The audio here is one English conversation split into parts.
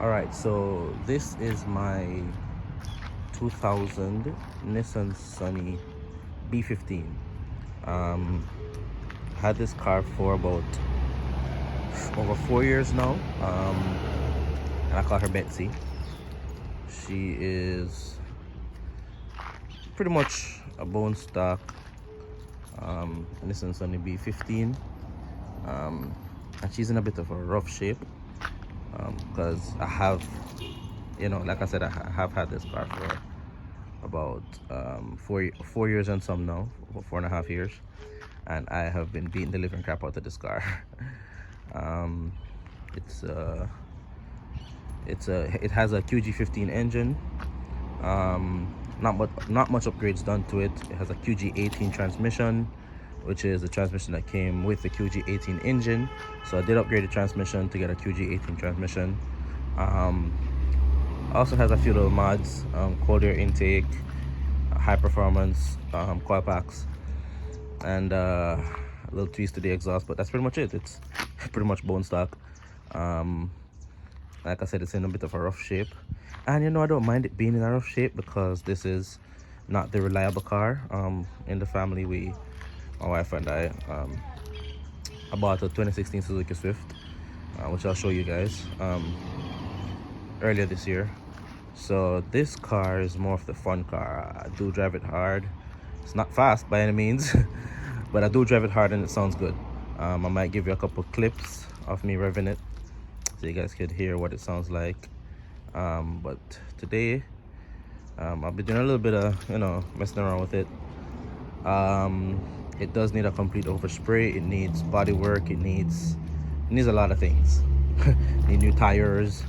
All right, so this is my 2000 Nissan Sunny B15. Um, had this car for about over 4 years now, and I call her Betsy. She is pretty much a bone stock Nissan Sunny B15, and she's in a bit of a rough shape because I have, like I said, I have had this car for about 4 years and some now, about 4.5 years, and I have been beating the living crap out of this car. um, it's it has a QG15 engine. Not much upgrades done to it. It has a QG18 transmission, which is the transmission that came with the QG18 engine. So I did upgrade the transmission to get a QG18 transmission. Also has a few little mods, cold air intake, high performance coil packs, and a little tweaks to the exhaust, but that's pretty much it. It's pretty much bone stock. Like I said, it's in a bit of a rough shape, and I don't mind it being in a rough shape because this is not the reliable car in the family. My wife and I bought a 2016 Suzuki Swift, which I'll show you guys, earlier this year. So this car is more of the fun car. I do drive it hard. It's not fast by any means, but I do drive it hard and it sounds good. I might give you a couple clips of me revving it so you guys could hear what it sounds like. But today I'll be doing a little bit of messing around with it. It does need a complete overspray. It needs body work. It needs a lot of things. Need new tires,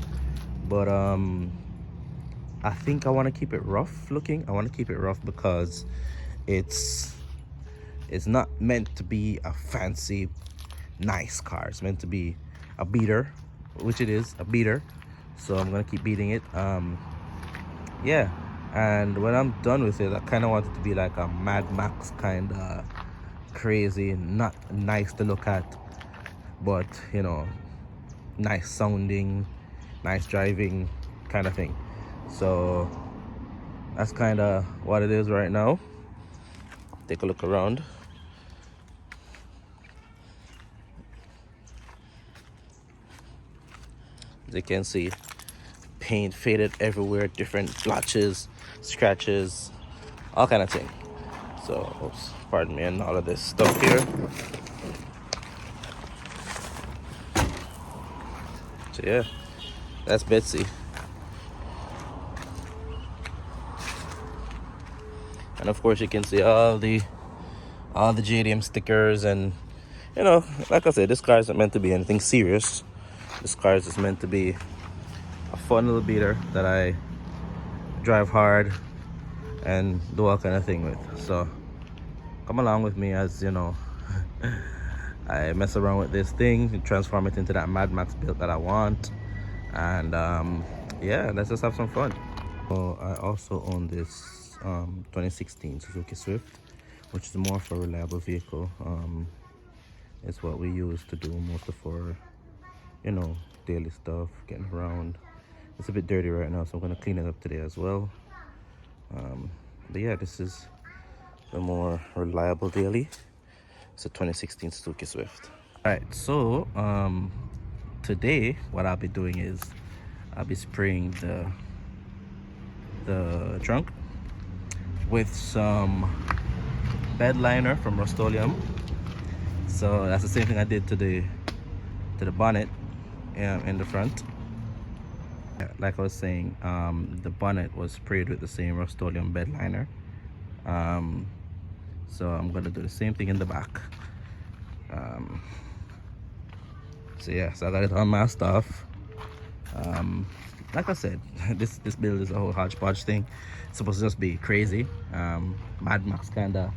but I think I want to keep it rough looking. I want to keep it rough because it's not meant to be a fancy nice car. It's meant to be a beater, which it is, a beater. So I'm gonna keep beating it. Yeah, and when I'm done with it, I kind of want it to be like a Mad Max kind of crazy, not nice to look at, but nice sounding, nice driving kind of thing. So that's kind of what it is right now. Take a look around. As you can see, paint faded everywhere, different blotches, scratches, all kind of thing. So oops, pardon me, and all of this stuff here. So yeah, that's Betsy. And of course you can see all the JDM stickers, and like I said, this car isn't meant to be anything serious. This car is just meant to be a fun little beater that I drive hard and do all kind of thing with. So come along with me as I mess around with this thing and transform it into that Mad Max build that I want. And yeah, let's just have some fun. So I also own this 2016 Suzuki Swift, which is more of a reliable vehicle. It's what we use to do most of our daily stuff, getting around. It's a bit dirty right now, so I'm going to clean it up today as well. But yeah, this is the more reliable daily. It's a 2016 Suzuki Swift. All right, so today what I'll be doing is I'll be spraying the trunk with some bed liner from Rust-Oleum. So that's the same thing I did to the bonnet in the front. Like I was saying, the bonnet was sprayed with the same Rust-Oleum bed liner. So I'm gonna do the same thing in the back. So yeah, so I got it all masked off. Like I said, this build is a whole hodgepodge thing. It's supposed to just be crazy, Mad Max kinda,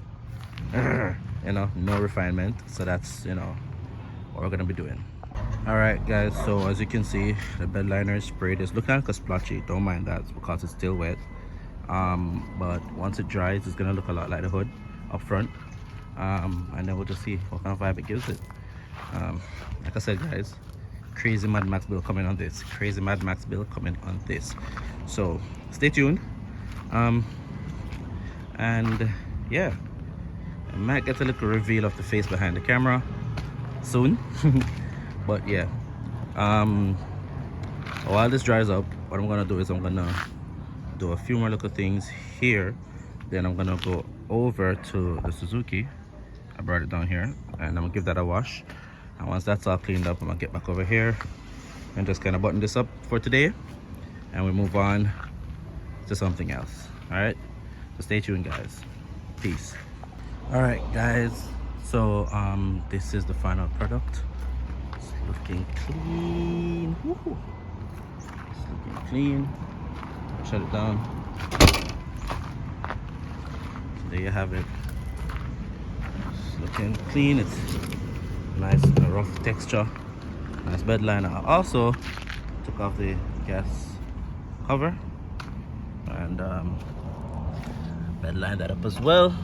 no refinement. So that's what we're gonna be doing. All right guys, so as you can see, the bed liner is sprayed. It's looking like a splotchy, don't mind that, it's because it's still wet. But once it dries, it's gonna look a lot like the hood up front, and then we'll just see what kind of vibe it gives it. Like I said guys, crazy Mad Max build coming on this. Crazy Mad Max build coming on this. So stay tuned. And yeah, I might get a little reveal of the face behind the camera soon. But yeah, while this dries up, what I'm gonna do is I'm gonna do a few more little things here. Then I'm gonna go over to the Suzuki. I brought it down here, and I'm gonna give that a wash. And once that's all cleaned up, I'm gonna get back over here and just kind of button this up for today, and we move on to something else. All right, so stay tuned, guys. Peace. All right, guys, so this is the final product. It's looking clean. Woo-hoo. It's looking clean. Shut it down. So there you have it. It's looking clean. It's nice and rough texture. Nice bed liner. I also took off the gas cover and bed line that up as well.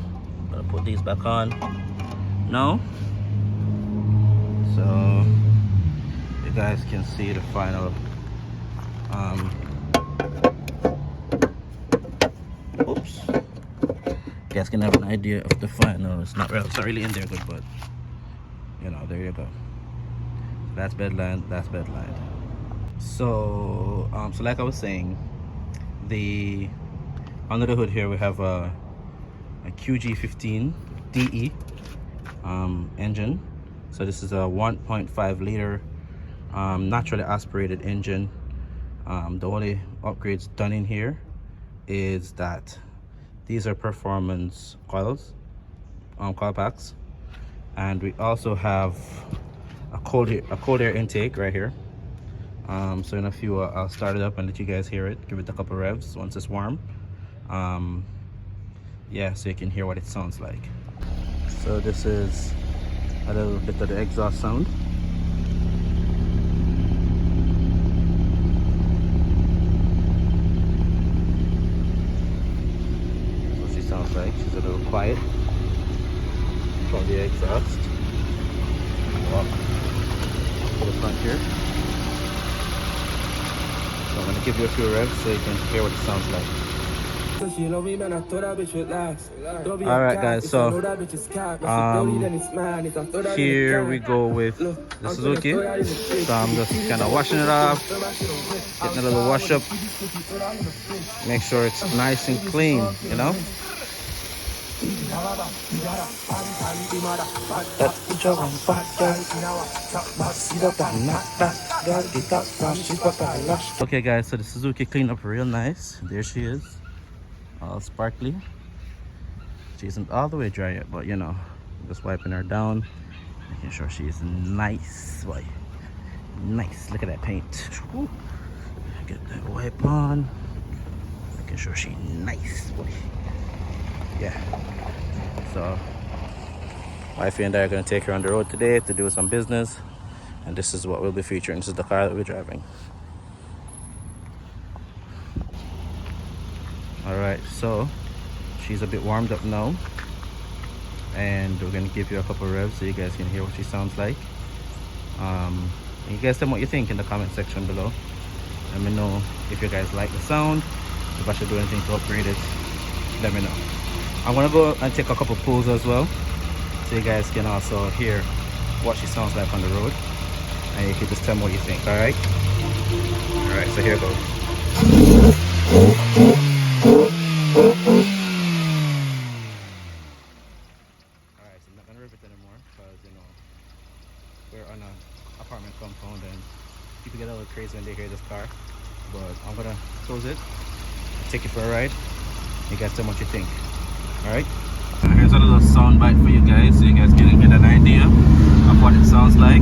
Gonna put these back on now, so you guys can see the final oops, you guys can have an idea of the final. It's not really in there good, but you know, there you go. That's bed line, that's bed line. So so like I was saying, the under the hood here we have a QG15 DE engine. So this is a 1.5 liter naturally aspirated engine. The only upgrades done in here is that these are performance coils, coil packs, and we also have a cold air intake right here. So in a few I'll start it up and let you guys hear it, give it a couple revs once it's warm. Yeah, so you can hear what it sounds like. So this is a little bit of the exhaust sound. That's what she sounds like. She's a little quiet from the exhaust. Walk to the front here. So I'm going to give you a few revs so you can hear what it sounds like. Alright guys, so here we go with the Suzuki. So I'm just kind of washing it off, getting a little wash up, make sure it's nice and clean, you know. Okay guys, so the Suzuki cleaned up real nice. There she is, all sparkly. She isn't all the way dry yet, but you know, just wiping her down, making sure she is nice. Boy, nice. Look at that paint. Woo. Get that wipe on, making sure she's nice. Boy. Yeah. So wifey and I are going to take her on the road today to do some business, and this is what we'll be featuring. This is the car that we're driving. Alright, so she's a bit warmed up now, and we're going to give you a couple revs so you guys can hear what she sounds like. You guys tell me what you think in the comment section below. Let me know if you guys like the sound, if I should do anything to upgrade it. Let me know. I'm gonna go and take a couple pulls as well, so you guys can also hear what she sounds like on the road, and you can just tell me what you think. All right, so here goes. All right, so I'm not gonna rev it anymore because you know we're on an apartment compound and people get a little crazy when they hear this car. But I'm gonna close it, take it for a ride. You guys tell me what you think. Alright, here's a little sound bite for you guys so you guys can get an idea of what it sounds like.